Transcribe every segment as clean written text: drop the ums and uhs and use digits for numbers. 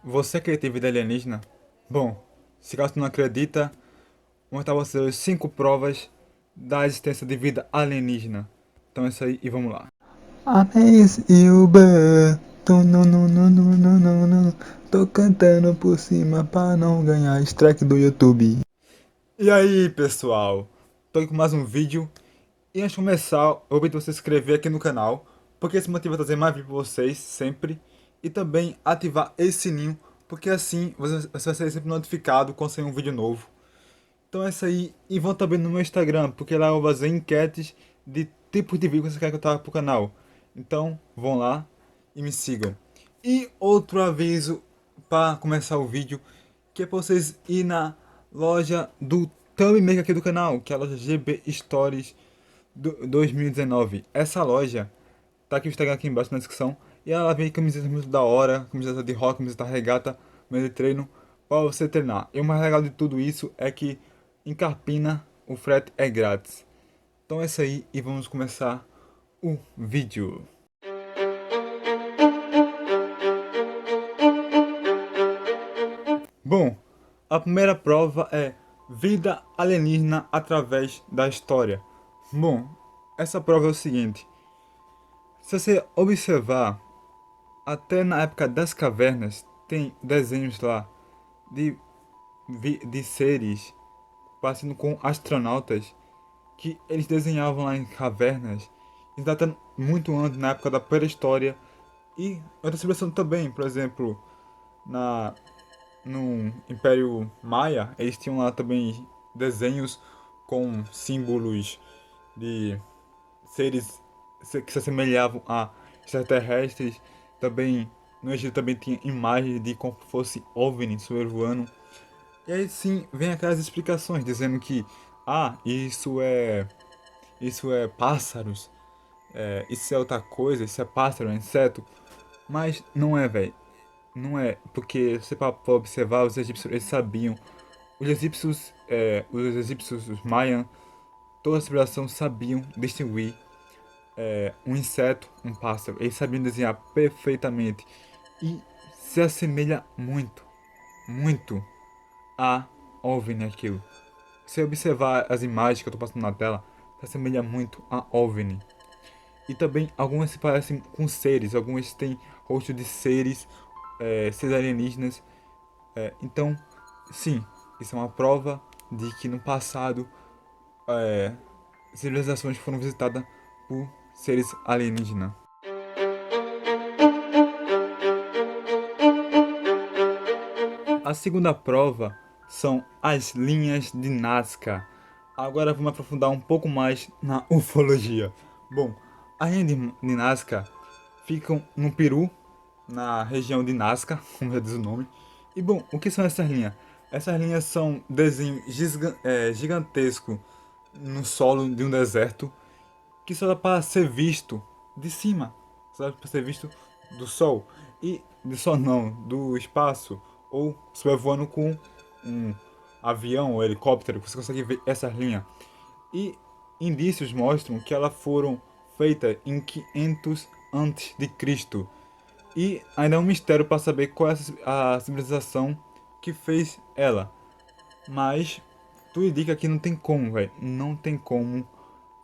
Você acredita em vida alienígena? Bom, se caso tu não acredita, vou mostrar você as 5 provas da existência de vida alienígena. Então é isso aí e vamos lá. Amaze you, but no, no, no, no, no, no, no. Tô cantando por cima pra não ganhar strike do YouTube. E aí pessoal, tô aqui com mais um vídeo. E antes de começar, eu vou pedir pra você se inscrever aqui no canal, porque esse motivo é trazer mais vídeo pra vocês sempre. E também ativar esse sininho, porque assim você vai ser sempre notificado quando sair um vídeo novo. Então é isso aí. E vão também no meu Instagram, porque lá eu vou fazer enquetes de tipos de vídeo que você quer que eu traga pro canal. Então vão lá e me sigam. E outro aviso para começar o vídeo, que é para vocês ir na loja do Thumb Maker aqui do canal, que é a loja GB Stories 2019. Essa loja tá aqui o Instagram aqui embaixo na descrição. E ela vem camisetas muito da hora, camiseta de rock, camiseta regata, meio de treino, para você treinar. E o mais legal de tudo isso é que em Carpina o frete é grátis. Então é isso aí e vamos começar o vídeo. Bom, a primeira prova é vida alienígena através da história. Bom, essa prova é o seguinte: se você observar, até na época das cavernas tem desenhos lá de, de seres parecendo com astronautas que eles desenhavam lá em cavernas, isso datando muito antes, na época da pré-história e outra civilização também, por exemplo, na no Império Maia, eles tinham lá também desenhos com símbolos de seres que se assemelhavam a extraterrestres. Também no Egito também tinha imagens de como fosse OVNI sobrevoando. E aí sim vem aquelas explicações dizendo que isso é pássaros, isso é outra coisa, isso é pássaro, é inseto. Mas não é, velho. Não é, porque se você para observar, os egípcios eles sabiam. Os egípcios, os Mayan, toda a civilização sabiam distinguir um inseto, um pássaro. Eles sabiam desenhar perfeitamente. E se assemelha muito, muito a OVNI aquilo. Se observar as imagens que eu estou passando na tela, se assemelha muito a OVNI. E também algumas se parecem com seres, algumas têm rosto de seres, seres alienígenas. Então, sim, isso é uma prova de que no passado é, civilizações foram visitadas por seres alienígenas. A segunda prova são as linhas de Nazca. Agora vamos aprofundar um pouco mais na ufologia. Bom, as linhas de Nazca ficam no Peru, na região de Nazca, como já diz o nome. E bom, o que são essas linhas? Essas linhas são desenhos gigantescos no solo de um deserto que só dá para ser visto de cima, só dá para ser visto do sol. E do sol não, do espaço, ou sobrevoando com um avião ou helicóptero, você consegue ver essas linhas. E indícios mostram que elas foram feitas em 500 antes de Cristo. E ainda é um mistério para saber qual é a civilização que fez ela. Mas tudo indica que não tem como, velho. Não tem como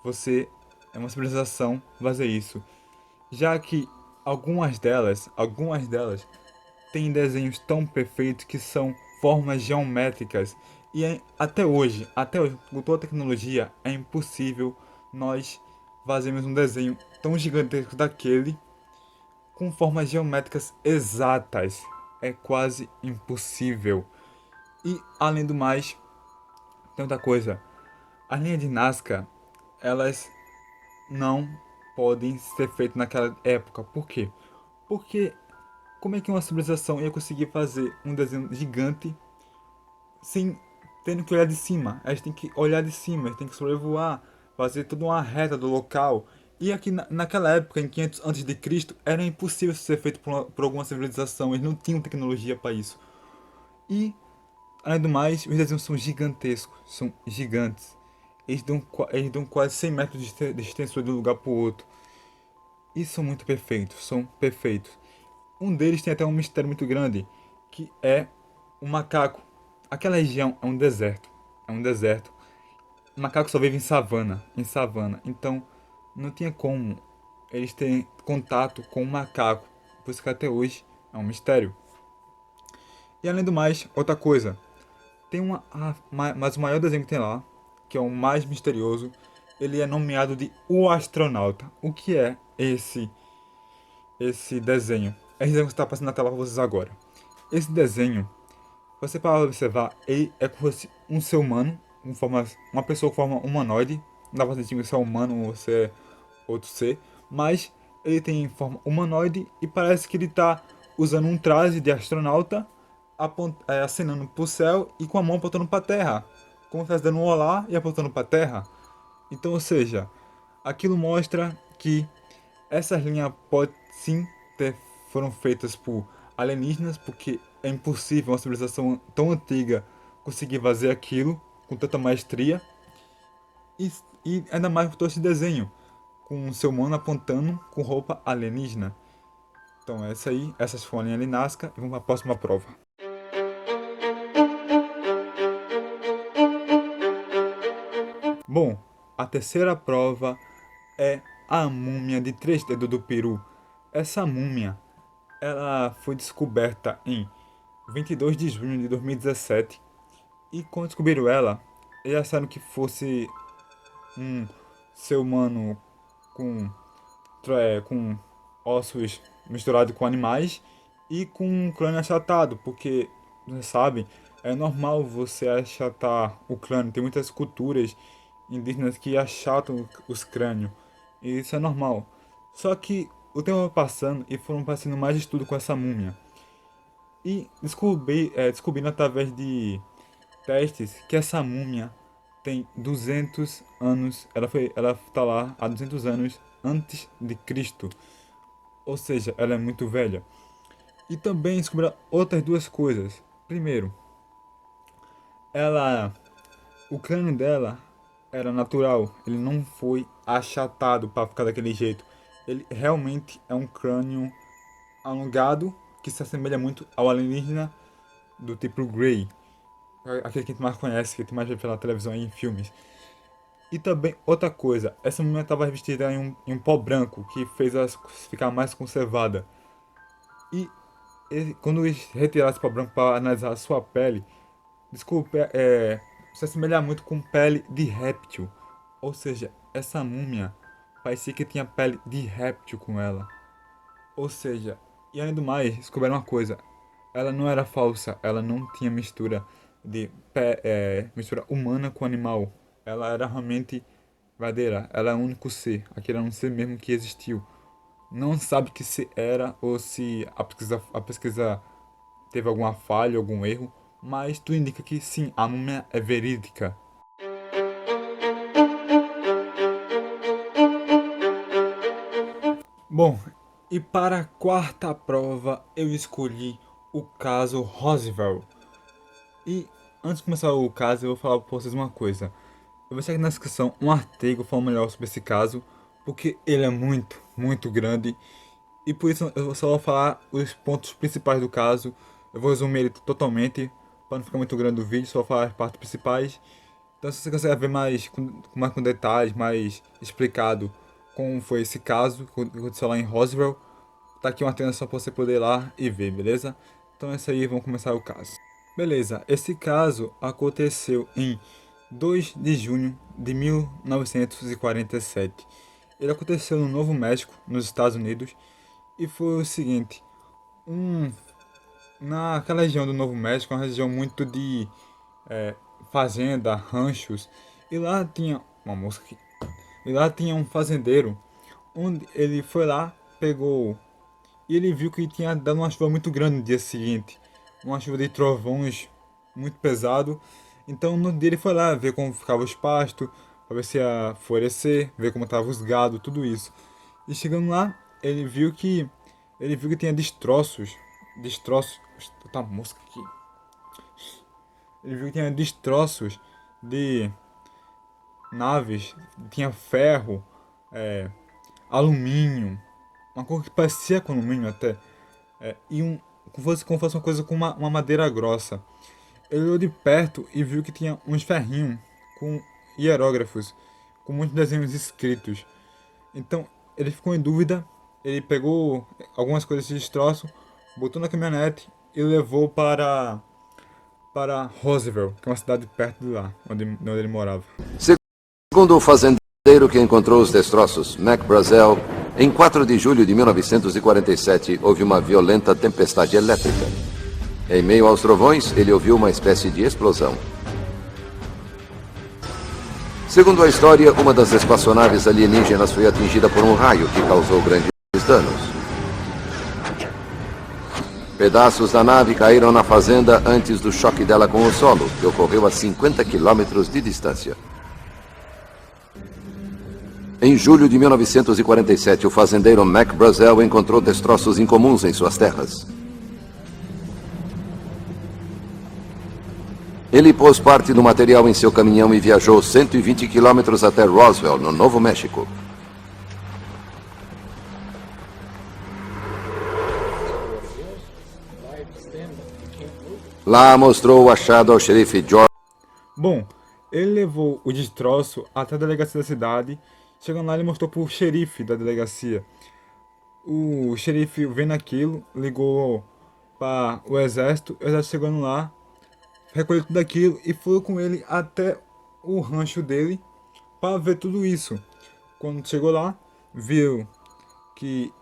você, é uma civilização, fazer isso. Já que algumas delas têm desenhos tão perfeitos que são formas geométricas. E até hoje, com toda a tecnologia, é impossível nós fazermos um desenho tão gigantesco daquele com formas geométricas exatas. É quase impossível. E além do mais, tem outra coisa. As linhas de Nazca, elas não podem ser feitas naquela época. Por quê? Porque como é que uma civilização ia conseguir fazer um desenho gigante sem tendo que olhar de cima? A gente tem que olhar de cima, a gente tem que sobrevoar, fazer toda uma reta do local. E aqui naquela época, em 500 antes de Cristo, era impossível ser feito por alguma civilização. Eles não tinham tecnologia para isso. E, além do mais, os desenhos são gigantescos, são gigantes. Eles dão quase 100 metros de extensão de um lugar para o outro. E são muito perfeitos, são perfeitos. Um deles tem até um mistério muito grande, que é o macaco. Aquela região é um deserto. É um deserto. O macaco só vive em savana. Então não tinha como eles terem contato com o macaco. Por isso que até hoje é um mistério. E além do mais, outra coisa. Tem mas o maior desenho que tem lá, que é o mais misterioso, ele é nomeado de O Astronauta. O que é esse desenho? Esse desenho que está passando na tela para vocês agora. Esse desenho, você para observar, ele é como se fosse um ser humano, uma pessoa com forma humanoide. Não dá pra distinguir se é humano ou se é outro ser, mas ele tem forma humanoide e parece que ele está usando um traje de astronauta, acenando pro céu e com a mão apontando para a terra, como se estivesse dando um olá e apontando para a terra. Então, ou seja, aquilo mostra que essas linhas pode sim ter foram feitas por alienígenas, porque é impossível uma civilização tão antiga conseguir fazer aquilo com tanta maestria. E, e ainda mais por todo esse desenho, com o seu humano apontando com roupa alienígena. Então essas foram a linha de Nazca e vamos para a próxima prova. Bom, a terceira prova é a múmia de três dedos do Peru. Essa múmia, ela foi descoberta em 22 de junho de 2017 e quando descobriram ela, eles acharam que fosse um ser humano com, com ossos misturados com animais e com um crânio achatado, porque, você sabe, é normal você achatar o crânio. Tem muitas culturas indígenas que achatam os crânios, e isso é normal. Só que o tempo vai passando e foram passando mais estudo com essa múmia. E descobrindo através de testes que essa múmia tem 200 anos, ela tá lá há 200 anos antes de Cristo, ou seja, ela é muito velha. E também descobriram outras duas coisas. Primeiro, ela, o crânio dela era natural, ele não foi achatado para ficar daquele jeito. Ele realmente é um crânio alongado que se assemelha muito ao alienígena do tipo Grey, aquele que a gente mais conhece, que a gente mais vê pela televisão e em filmes. E também, outra coisa, essa múmia estava revestida em um pó branco, que fez ela ficar mais conservada. E quando eles retiraram esse pó branco para analisar a sua pele, desculpe, se assemelha muito com pele de réptil. Ou seja, essa múmia parecia que tinha pele de réptil com ela. Ou seja, e além do mais, descobriram uma coisa. Ela não era falsa, ela não tinha mistura mistura humana com animal. Ela era realmente verdadeira, ela é o único ser, aquele era um ser mesmo que existiu. Não sabe que se era ou se a pesquisa teve alguma falha, algum erro, mas tudo indica que sim, a múmia é verídica. Bom, e para a quarta prova eu escolhi o caso Roswell. E antes de começar o caso, eu vou falar para vocês uma coisa. Eu vou deixar aqui na descrição um artigo falando melhor sobre esse caso, porque ele é muito, muito grande. E por isso eu só vou falar os pontos principais do caso. Eu vou resumir ele totalmente, para não ficar muito grande o vídeo, só vou falar as partes principais. Então se você quiser ver mais com detalhes, mais explicado como foi esse caso que aconteceu lá em Roswell, tá aqui uma tela só para você poder ir lá e ver, beleza? Então é isso aí, vamos começar o caso. Beleza, esse caso aconteceu em 2 de junho de 1947. Ele aconteceu no Novo México, nos Estados Unidos, e foi o seguinte: um, naquela região do Novo México, uma região muito de é, fazenda, ranchos, e lá tinha uma mosca aqui, e lá tinha um fazendeiro, onde ele foi lá, pegou, e ele viu que tinha dado uma chuva muito grande no dia seguinte, uma chuva de trovões muito pesado. Então no dia ele foi lá ver como ficava os pastos, para ver se ia florescer, ver como estavam os gado, tudo isso. E chegando lá, ele viu que tinha destroços, tá mosca aqui. Ele viu que tinha destroços de naves, tinha ferro, alumínio, uma coisa que parecia com alumínio até, e como fosse uma coisa com uma madeira grossa. Ele olhou de perto e viu que tinha uns ferrinhos com hierógrafos, com muitos desenhos escritos. Então ele ficou em dúvida, ele pegou algumas coisas desse destroço, botou na caminhonete e levou para Roswell, que é uma cidade perto de lá, onde ele morava. Segundo o fazendeiro que encontrou os destroços, Mac Brazel, em 4 de julho de 1947 houve uma violenta tempestade elétrica. Em meio aos trovões, ele ouviu uma espécie de explosão. Segundo a história, uma das espaçonaves alienígenas foi atingida por um raio que causou grandes danos. Pedaços da nave caíram na fazenda antes do choque dela com o solo, que ocorreu a 50 quilômetros de distância. Em julho de 1947, o fazendeiro Mac Brazel encontrou destroços incomuns em suas terras. Ele pôs parte do material em seu caminhão e viajou 120 quilômetros até Roswell, no Novo México. Lá mostrou o achado ao xerife George. Bom, ele levou o destroço até a delegacia da cidade. Chegando lá, ele mostrou para o xerife da delegacia. O xerife, vendo aquilo, ligou para o exército chegando lá, recolheu tudo aquilo e foi com ele até o rancho dele para ver tudo isso. Quando chegou lá, viu que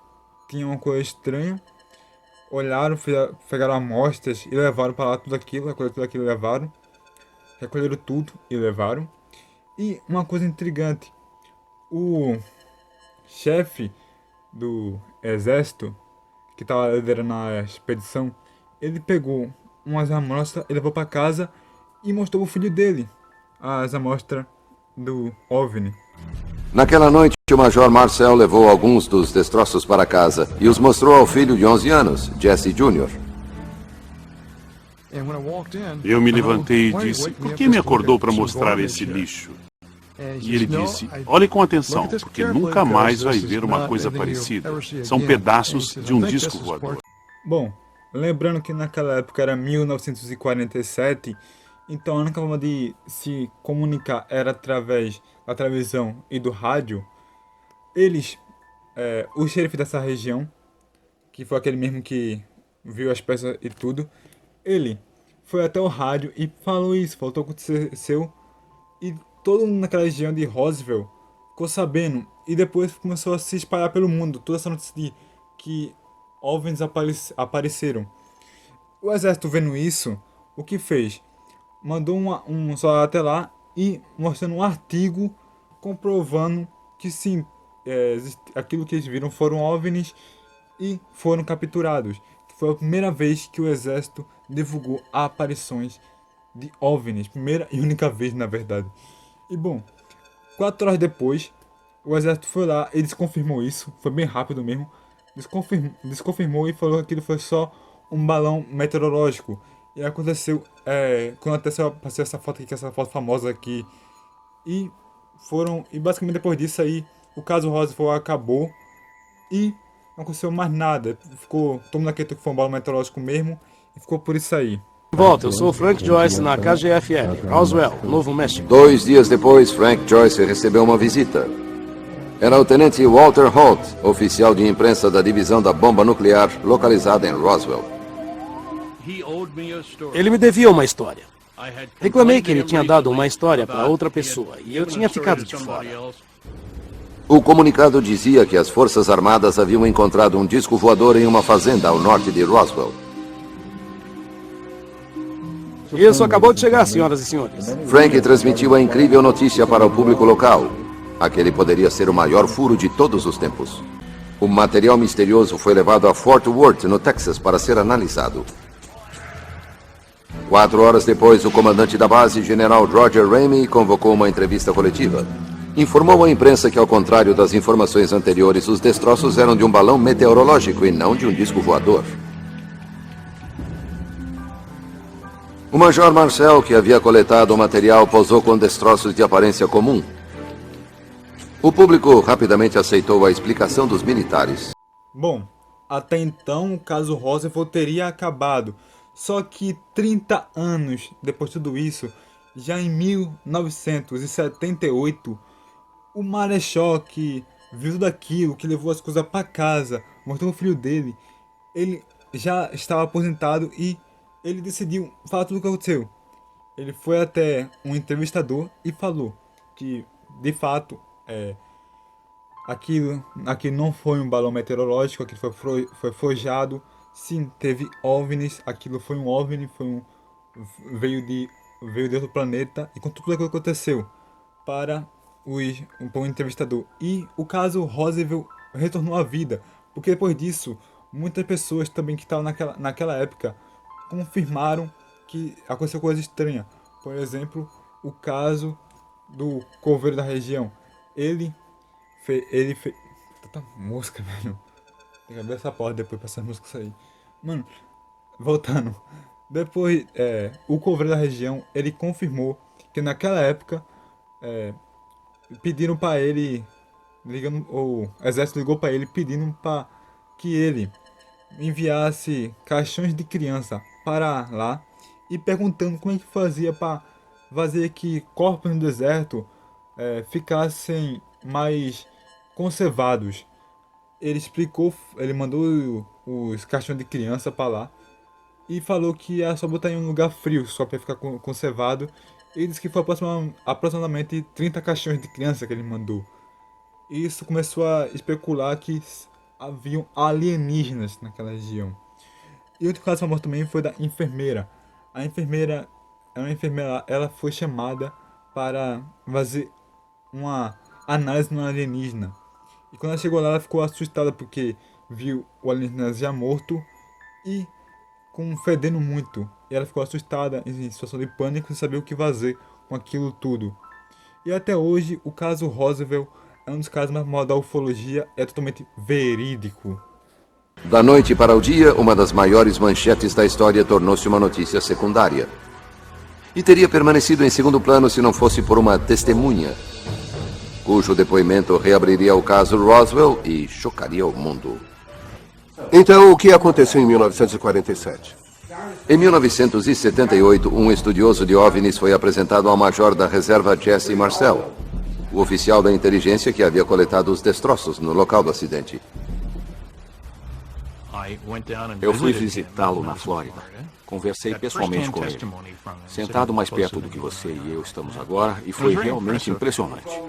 tinha uma coisa estranha, olharam, pegaram amostras e levaram para lá tudo aquilo, recolheram tudo aquilo e levaram. Recolheram tudo e levaram. E uma coisa intrigante, o chefe do exército, que estava liderando a expedição, ele pegou umas amostras, ele levou para casa e mostrou ao filho dele as amostras do OVNI. Naquela noite, o Major Marcel levou alguns dos destroços para casa e os mostrou ao filho de 11 anos, Jesse Jr. Eu me levantei e disse, por que me acordou para mostrar esse lixo? E ele disse, olhe com atenção, porque nunca mais vai ver uma coisa parecida. São pedaços de um disco voador. Bom, lembrando que naquela época era 1947, então a única forma de se comunicar era através da televisão e do rádio. O xerife dessa região, que foi aquele mesmo que viu as peças e tudo, ele foi até o rádio e falou isso, falou o que aconteceu, e todo mundo naquela região de Roswell ficou sabendo, e depois começou a se espalhar pelo mundo, toda essa notícia de que OVNIs apareceram. O exército vendo isso, o que fez? Mandou um soldado até lá e mostrando um artigo comprovando que sim, aquilo que eles viram foram OVNIs e foram capturados. Foi a primeira vez que o exército divulgou aparições de OVNIs, primeira e única vez, na verdade. E bom, 4 horas depois, o exército foi lá e desconfirmou isso, foi bem rápido mesmo, desconfirmou e falou que aquilo foi só um balão meteorológico. E aconteceu, quando até passei essa foto aqui, que é essa foto famosa aqui, e basicamente depois disso aí, o caso Roswell acabou e não aconteceu mais nada. Ficou, todo mundo acreditou que foi um balão meteorológico mesmo, e ficou por isso aí. Volta, eu sou o Frank Joyce na KGFL, Roswell, Novo México. 2 dias depois, Frank Joyce recebeu uma visita. Era o tenente Walter Holt, oficial de imprensa da divisão da bomba nuclear localizada em Roswell. Ele me devia uma história. Reclamei que ele tinha dado uma história para outra pessoa e eu tinha ficado de fora. O comunicado dizia que as Forças Armadas haviam encontrado um disco voador em uma fazenda ao norte de Roswell. Isso acabou de chegar, senhoras e senhores. Frank transmitiu a incrível notícia para o público local. Aquele poderia ser o maior furo de todos os tempos. O material misterioso foi levado a Fort Worth, no Texas, para ser analisado. 4 horas depois, o comandante da base, General Roger Ramey, convocou uma entrevista coletiva. Informou à imprensa que, ao contrário das informações anteriores, os destroços eram de um balão meteorológico e não de um disco voador. O Major Marcel, que havia coletado o material, posou com destroços de aparência comum. O público rapidamente aceitou a explicação dos militares. Bom, Até então, o caso Roosevelt teria acabado. Só que 30 anos depois de tudo isso, já em 1978, o Marechal, que viu tudo aquilo, que levou as coisas para casa, mostrou o filho dele, ele já estava aposentado e ele decidiu falar tudo o que aconteceu. Ele foi até um entrevistador e falou que, de fato, aquilo não foi um balão meteorológico, aquilo foi forjado. Sim, teve OVNIs, aquilo foi um OVNI, veio de outro planeta e contou tudo aquilo que aconteceu para para um entrevistador. E o caso Roosevelt retornou à vida, porque depois disso, muitas pessoas também que estavam naquela época confirmaram que aconteceu coisa estranha. Por exemplo, o caso do coveiro da região. Ele fez. Tanta música, velho. Tem que abrir essa porta depois pra essa música sair. Mano, voltando. Depois, o coveiro da região, ele confirmou que naquela época pediram pra ele. O exército ligou pra ele pedindo pra que ele enviasse caixões de criança para lá e perguntando como é que fazia para fazer que corpos no deserto ficassem mais conservados. Ele explicou, ele mandou os caixões de criança para lá e falou que era só botar em um lugar frio, só para ficar conservado. Ele disse que foi aproximadamente 30 caixões de criança que ele mandou. E isso começou a especular que haviam alienígenas naquela região. E outro caso famoso também foi da enfermeira. A enfermeira, ela foi chamada para fazer uma análise no alienígena. E quando ela chegou lá, ela ficou assustada porque viu o alienígena já morto e fedendo muito. E ela ficou assustada, em situação de pânico, sem saber o que fazer com aquilo tudo. E até hoje, o caso Roosevelt é um dos casos mais famosos da ufologia, é totalmente verídico. Da noite para o dia, uma das maiores manchetes da história tornou-se uma notícia secundária. E teria permanecido em segundo plano se não fosse por uma testemunha, cujo depoimento reabriria o caso Roswell e chocaria o mundo. Então, o que aconteceu em 1947? Em 1978, um estudioso de OVNIs foi apresentado ao major da reserva Jesse Marcel, o oficial da inteligência que havia coletado os destroços no local do acidente. Eu fui visitá-lo na Flórida. Conversei pessoalmente com ele, sentado mais perto do que você e eu estamos agora, e foi realmente impressionante.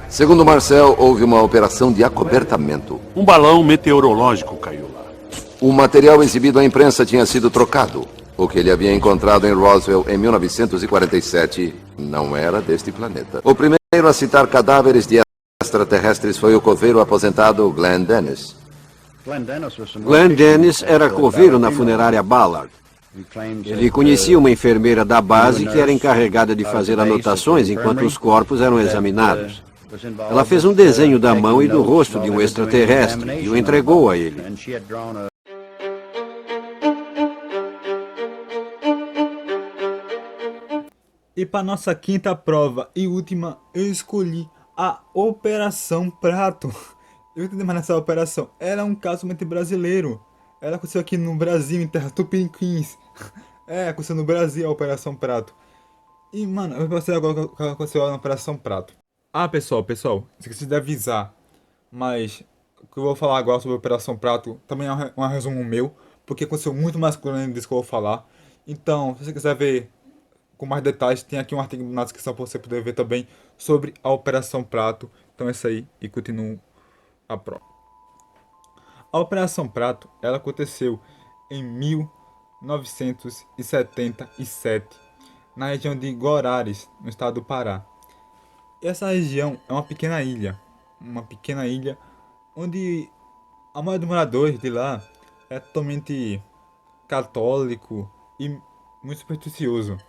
Segundo Marcel, houve uma operação de acobertamento. Um balão meteorológico caiu lá. O material exibido à imprensa tinha sido trocado. O que ele havia encontrado em Roswell em 1947 não era deste planeta. O primeiro a citar cadáveres de extraterrestres foi o coveiro aposentado Glenn Dennis. Glenn Dennis era coveiro na funerária Ballard. Ele conhecia uma enfermeira da base que era encarregada de fazer anotações enquanto os corpos eram examinados. Ela fez um desenho da mão e do rosto de um extraterrestre e o entregou a ele. E para nossa quinta prova e última, eu escolhi a Operação Prato. Eu entendi mais nessa operação. Era um caso muito brasileiro. Ela aconteceu aqui no Brasil, em terra tupiniquins. Aconteceu no Brasil a Operação Prato. E, mano, eu vou fazer agora o que aconteceu na Operação Prato. Pessoal, esqueci de avisar. Mas o que eu vou falar agora sobre a Operação Prato também é um resumo meu. Porque aconteceu muito mais coisa além disso que eu vou falar. Então, se você quiser ver com mais detalhes, tem aqui um artigo na descrição para você poder ver também sobre a Operação Prato. Então é isso aí e continuo a prova. A Operação Prato, ela aconteceu em 1977, na região de Guarares, no estado do Pará. Essa região é uma pequena ilha onde a maioria dos moradores de lá é totalmente católico e muito supersticioso.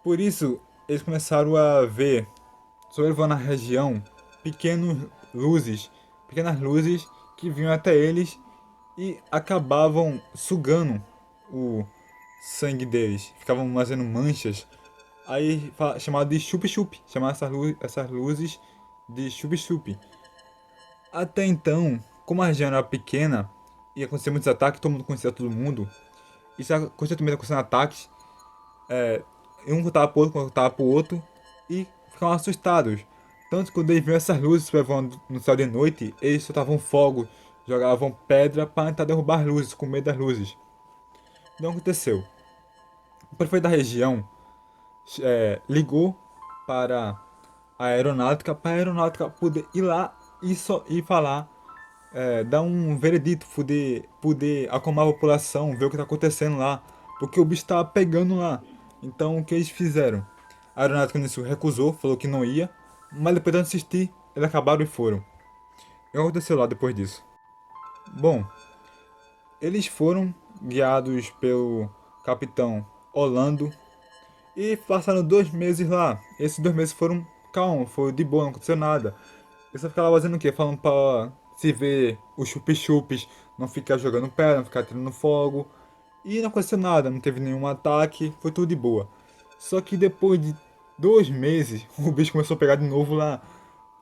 Por isso, eles começaram a ver, sobrevoando na região, pequenas luzes que vinham até eles e acabavam sugando o sangue deles. Ficavam fazendo manchas. Aí chamado de chup-chup, chamava essas luzes de chup-chup. Até então, como a região era pequena, ia acontecer muitos ataques, todo mundo conhecia todo mundo. E se constantemente acontecendo ataques, um contava pro outro, contava pro outro, e ficavam assustados. Tanto que quando eles viam essas luzes voando no céu de noite, eles soltavam fogo, jogavam pedra para tentar derrubar as luzes, com medo das luzes. Não aconteceu. O prefeito da região ligou para a aeronáutica, para a aeronáutica poder ir lá e falar, dar um veredito, poder acalmar a população, ver o que está acontecendo lá, porque o bicho estava pegando lá. Então o que eles fizeram? A aeronáutica nisso recusou, falou que não ia, mas depois de insistir, eles acabaram e foram. O que aconteceu lá depois disso? Bom, eles foram guiados pelo capitão Orlando e passaram 2 meses lá. Esses 2 meses foram calmos, foi de boa, não aconteceu nada. Eles só ficavam fazendo o quê? Falando pra se ver os chup-chupes, não ficar jogando pedra, não ficar tirando fogo. E não aconteceu nada, não teve nenhum ataque, foi tudo de boa. Só que depois de 2 meses, o bicho começou a pegar de novo lá.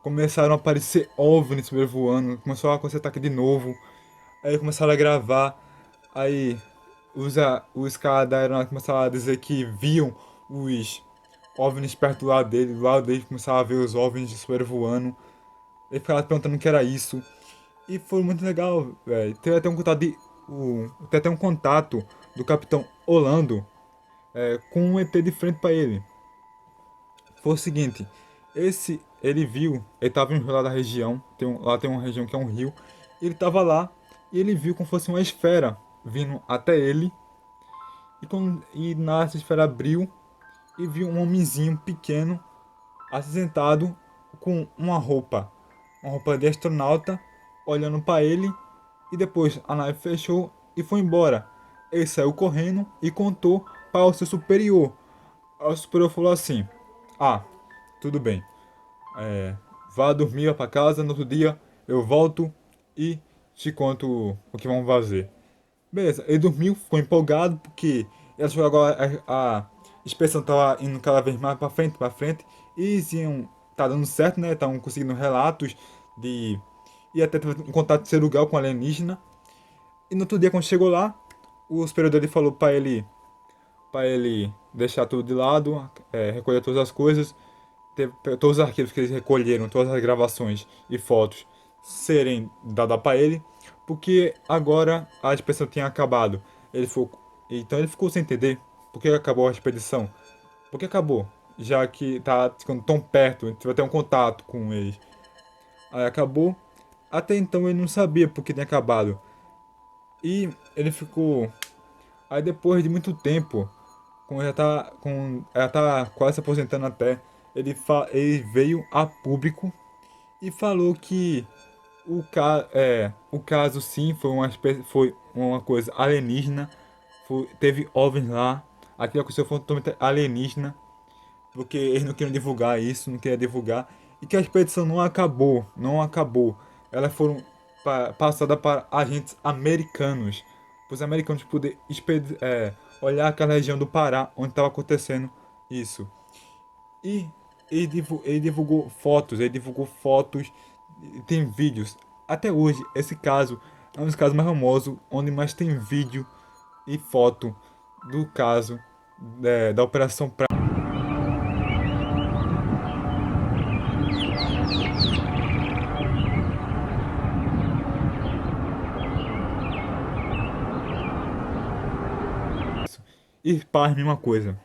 Começaram a aparecer OVNIs sobrevoando, começou a acontecer ataque de novo. Aí começaram a gravar, aí os caras da aeronáutica começaram a dizer que viam os OVNIs perto do lado dele começaram a ver os OVNIs sobrevoando. Ele ficava perguntando o que era isso. E foi muito legal, velho. Teve até um contato do Capitão Orlando com um ET de frente pra ele. Foi o seguinte, ele tava em um rio lá da região, lá tem uma região que é um rio, ele tava lá e ele viu como fosse uma esfera vindo até ele, e nessa esfera abriu e viu um homenzinho pequeno, acinzentado, com uma roupa de astronauta, olhando para ele, e depois a nave fechou e foi embora. Ele saiu correndo e contou para o seu superior. O superior falou assim: ah, tudo bem. Vá dormir para casa, no outro dia eu volto e te conto o que vamos fazer. Beleza, ele dormiu, ficou empolgado porque ele achou que agora a inspeção estava indo cada vez mais para frente, e eles iam tá dando certo, né? Estavam conseguindo relatos de. E até teve um contato de ser lugar com alienígena. E no outro dia, quando chegou lá, o superior dele falou para ele deixar tudo de lado, recolher todas as coisas, todos os arquivos que eles recolheram, todas as gravações e fotos serem dadas para ele, porque agora a expedição tinha acabado. Então ele ficou sem entender por que acabou a expedição. Por que acabou? Já que tá ficando tão perto, a gente vai ter um contato com eles. Aí acabou. Até então ele não sabia por que tinha acabado. E ele ficou. Aí depois de muito tempo, ela tá quase se aposentando até, ele veio a público e falou que o caso sim foi uma coisa alienígena, teve OVNIs lá, aquilo aconteceu foi totalmente alienígena, porque eles não queriam divulgar isso, não queriam divulgar, e que a expedição não acabou. Elas foram passadas para agentes americanos, para os americanos poderem olhar aquela região do Pará onde estava acontecendo isso. E ele divulgou fotos, tem vídeos. Até hoje, esse caso é um dos casos mais famosos, onde mais tem vídeo e foto do caso da Operação Prato. E paz, mesma coisa.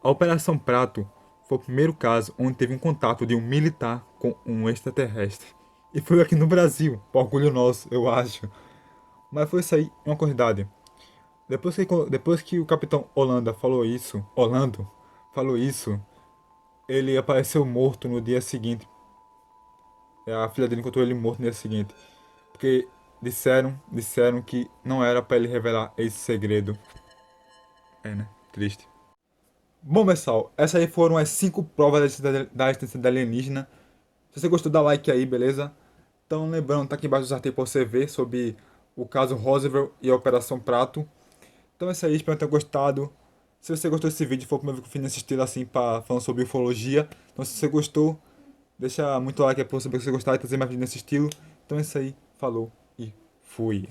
A Operação Prato foi o primeiro caso onde teve um contato de um militar com um extraterrestre. E foi aqui no Brasil, por orgulho nosso, eu acho. Mas foi isso aí, uma curiosidade. Depois que o Capitão Orlando falou isso, ele apareceu morto no dia seguinte. A filha dele encontrou ele morto no dia seguinte. Porque disseram que não era para ele revelar esse segredo. Né? Triste. Bom, pessoal, essas aí foram as 5 provas da existência da alienígena. Se você gostou, dá like aí, beleza? Então, lembrando, tá aqui embaixo o artigos para você ver sobre o caso Roswell e a Operação Prato. Então é isso aí, espero ter gostado. Se você gostou desse vídeo, foi o primeiro que eu fiz nesse estilo assim, falando sobre ufologia. Então, se você gostou, deixa muito like aí pra eu saber que você gostar e trazer mais vídeos nesse estilo. Então é isso aí, falou e Fui.